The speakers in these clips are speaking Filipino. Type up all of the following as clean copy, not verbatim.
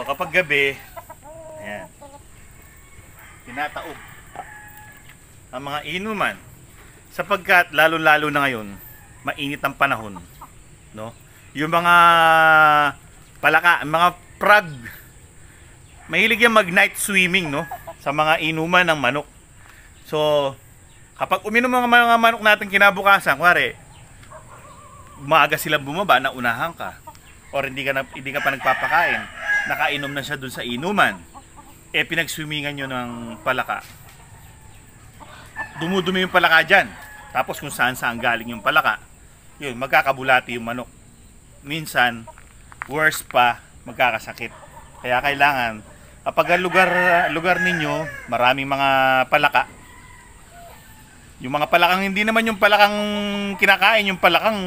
kapag gabi, ayan, tinataob ang mga inuman sapagkat lalo-lalo na ngayon, mainit ang panahon, no? Yung mga palaka, mga frog, mahilig yan mag night swimming, no? Sa mga inuman ng manok. So, kapag uminom mga manok natin kinabukasan, kuwari, maaga sila bumaba, naunahan ka, or hindi ka pa nagpapakain, nakainom na siya dun sa inuman, pinag-swimmingan nyo ng palaka. Dumudumi yung palaka dyan. Tapos kung saan galing yung palaka, yun, magkakabulati yung manok. Minsan, worse pa, magkakasakit. Kaya kailangan, kapag lugar ninyo, maraming mga palaka, yung mga palakang hindi naman yung palakang kinakain, yung palakang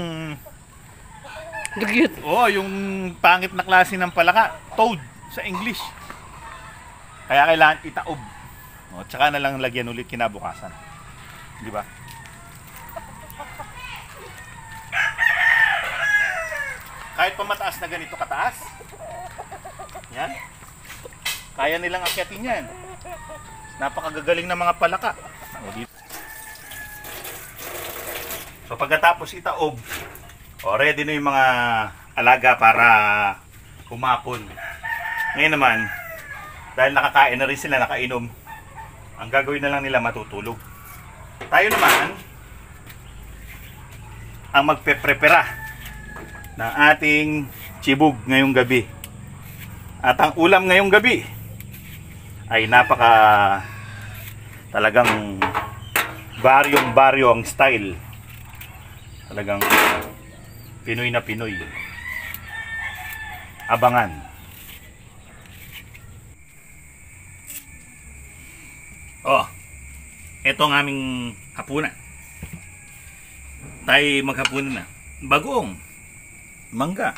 dugyot. yung pangit na klase ng palaka, toad sa English. Kaya kailangan itaob. Tsaka na lang lagyan ulit kinabukasan. Di ba? Kahit pa mataas na ganito kataas, yan, kaya nilang akyatin yan. Napakagagaling ng mga palaka. So pagkatapos itaob, ready na yung mga alaga para humapon. Ngayon naman, dahil nakakain na rin sila, nakainom, ang gagawin na lang nila matutulog. Tayo naman ang magpe-prepara ng ating chibog ngayong gabi. At ang ulam ngayong gabi ay napaka talagang baryong-baryo ang style. Talagang Pinoy na Pinoy. Abangan. Ito ang aming hapunan. Tayo maghapunan na. Bagoong mangga.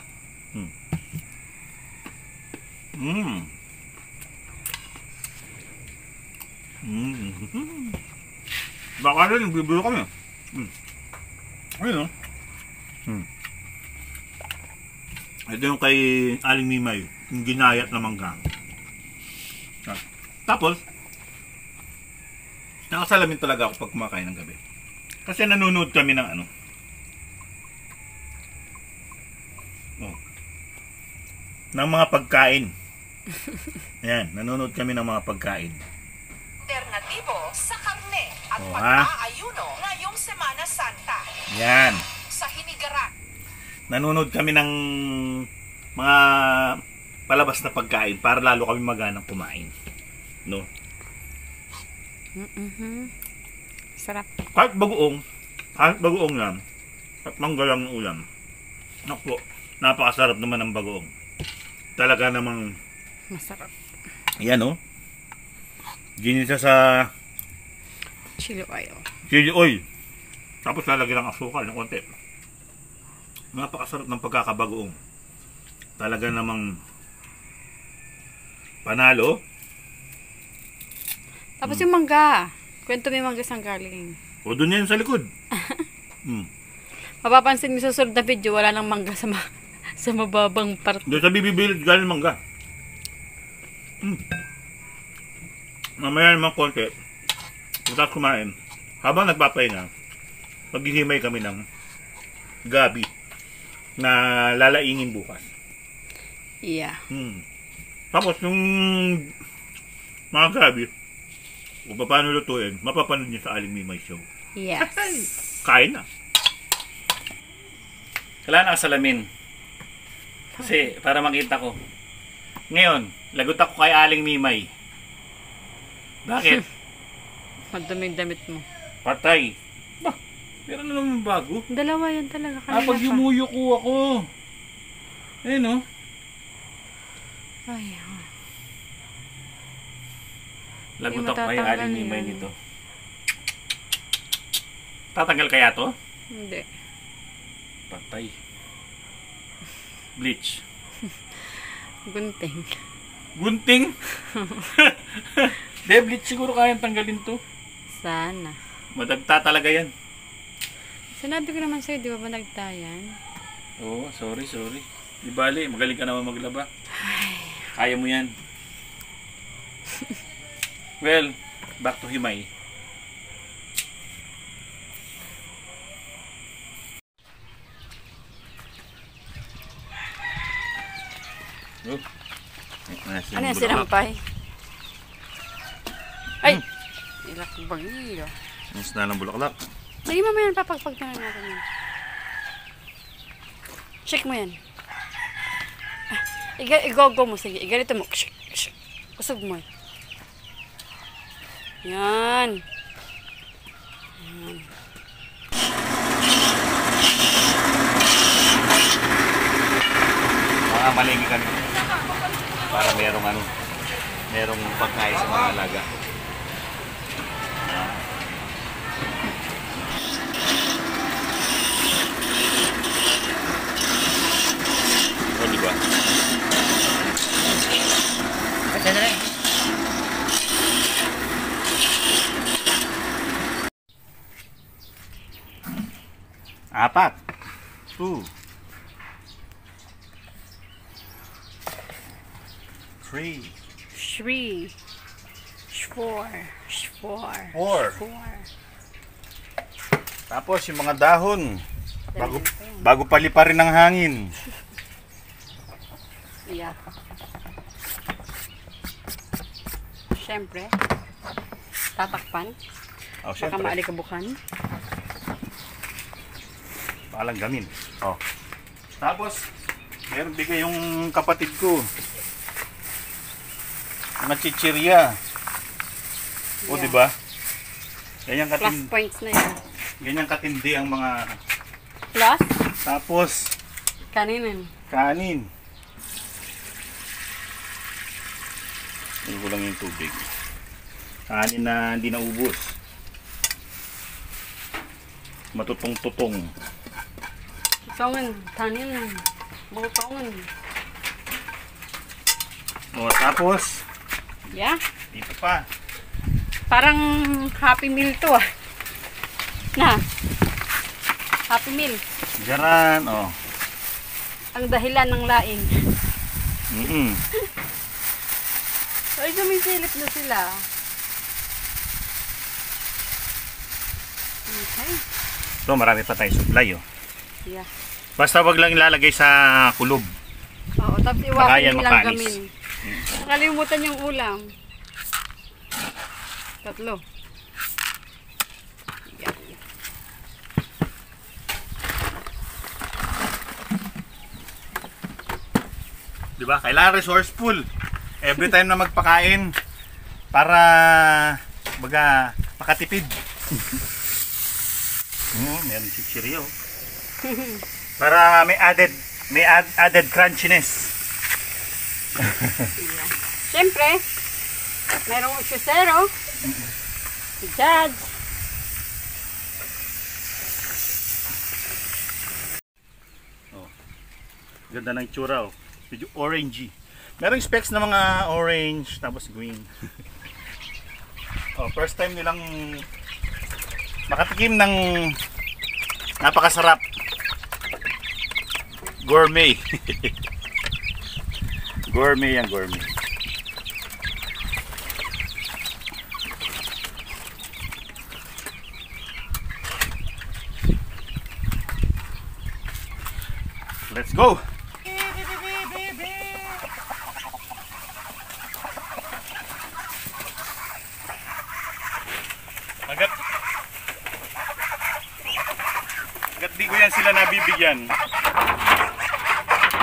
Baka rin, bibiro kami. Ayun, no? Ito yung kay Aling Mimay, yung ginayat na mangga. Tapos, nakasalamin talaga ako pag kumakain ng gabi. Kasi nanonood kami ng ng mga pagkain. Ayan, nanonood kami ng mga pagkain. Alternatibo sa karne at pag-aayuno ngayong Semana Santa. Yan. Sa Hinigaran. Nanonood kami ng mga palabas na pagkain para lalo kami maganang kumain. No? Sarap. Kahit bagoong yan, at mangga lang ng ulam. Naku, napakasarap naman ng bagoong. Talaga namang masarap. Yan, oh. Ginisa sa chili oil. Chili oil. Tapos lalagyan ng asukal ng konti. Napakasarap ng pagkakabagoong. Talaga namang panalo. Tapos yung mangga. Kwento may mangga saan galing. O doon yan sa likod. Mapapansin mo sa susunod na video, wala nang mangga sa mababang part. Doon sa bibibilid galing mangga. Mamaya naman konti. Pagkatapos kumain, habang nagpapahinga, maghihimay kami ng gabi na lalaingin bukas. Yeah. Tapos yung mga gabi, kung paano lutuin, mapapanood niyo sa Aling Mimay Show. Yes. Kain na. Kailangan nakasalamin. Kasi para makita ko. Ngayon, lagot ako kay Aling Mimay. Bakit? Madumi yung damit mo. Patay. Bah, meron na naman bago. Dalawa yan talaga. Pag yumuyuko ako. Ayun, no? Ay, lagot ako kay Aling Mimay nito. Tatanggal kaya to? Hindi. Patay. Bleach. Gunting. Gunting? De, bleach siguro kayang tanggalin to. Sana. Madagta talaga yan. Sinabi ko naman sa'yo, di ba nagtayan? Oo, sorry. Di bali, magaling ka naman maglaba. Ay. Kaya mo yan. Well, back to Himay. Oh. Ano yan, sinampay? Ay! Ilak bagyo. Mas na lang bulaklak. Lagi mo yan, papagpagtanan natin yan. Shake mo yan. Igogo mo, sige. Iganito mo. Shake, shake. Kusog mo. Yan. Yan. Mga malinggi kami. Para merong pagkain sa mga alaga. O, di ba? Apat. 2. 3. 3. 4. 4. 4. Tapos yung mga dahon. Bago paliparin ng hangin. Yeah. Siyempre, tatakpan. Oh, Baka syempre. maalikabukan. Palang gamin. Oh. Tapos, meron bigay yung kapatid ko. Mga chichirya. O, Yeah. di ba? Ganyan Plus points na yan. ganyan katindi ang mga Plus, tapos kaninin. kanin. Ito lang yung tubig. Kanin na hindi naubos. Matutong-tutong. Tutongan, kaninin. Butongan. O, tapos, Yeah. dito pa. Parang Happy Meal to ah. Na. Happy Meal. Diyaran, oh. Ang dahilan ng laing. Ay, sumisilip na sila. Okay. So, marami pa tayong supply, oh. Yeah. Basta wag lang ilalagay sa kulob. Oo, tapos Baka iwasan yan nilang mapanis. gamin. Nakalimutan yung ulam. 3. Yan. Diba? Kailangan resourceful. Every time na magpakain para makatipid. Meron chichiryo. Para may added crunchiness. Yeah. Siyempre, merong 8-0. Si Judge. Ganda ng itsura, oh. Medyo orangey. Merong specs na mga orange tapos green. Oh, first time nilang makatikim ng napakasarap gourmet. Gourmet yan, gourmet. Let's go. Hanggat di ko yan sila nabibigyan,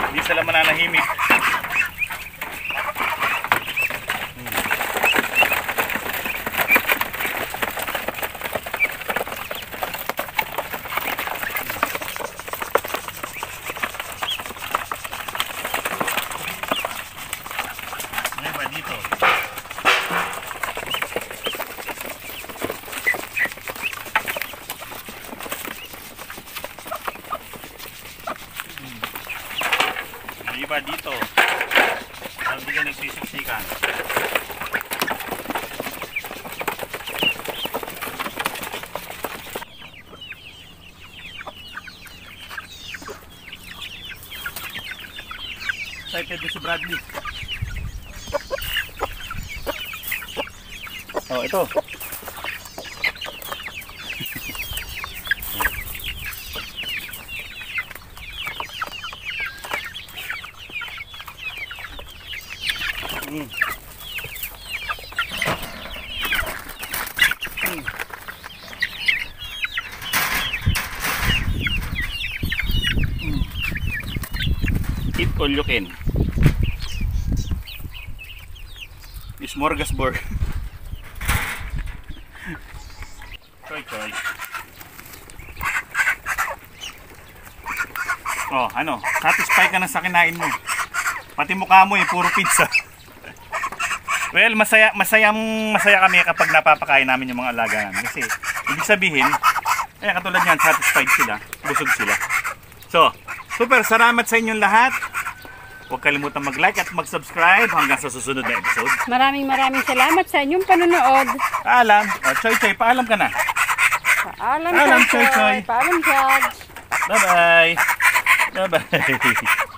hindi sila mananahimik. Ngayon ba dito? Iba dito. Parang di ka nagsisiksikan. Excited din si Bradley. Oh, ito. Eat all you can. Smorgasbord. Choy choy. Oh, ano? Satisfy ka na sa kinain mo. Pati mukha mo puro pizza. Well, masaya kami kapag napapakain namin yung mga alaga namin. Kasi, ibig sabihin, katulad yan, satisfied sila, busog sila. So, super, salamat sa inyong lahat. Huwag kalimutan mag-like at mag-subscribe hanggang sa susunod na episode. Maraming salamat sa inyong panonood. Paalam. O, Choy Choy, paalam ka na. Paalam, Paalam, Choy Choy Choy. Choy. Paalam, Judge. Bye-bye. Bye-bye.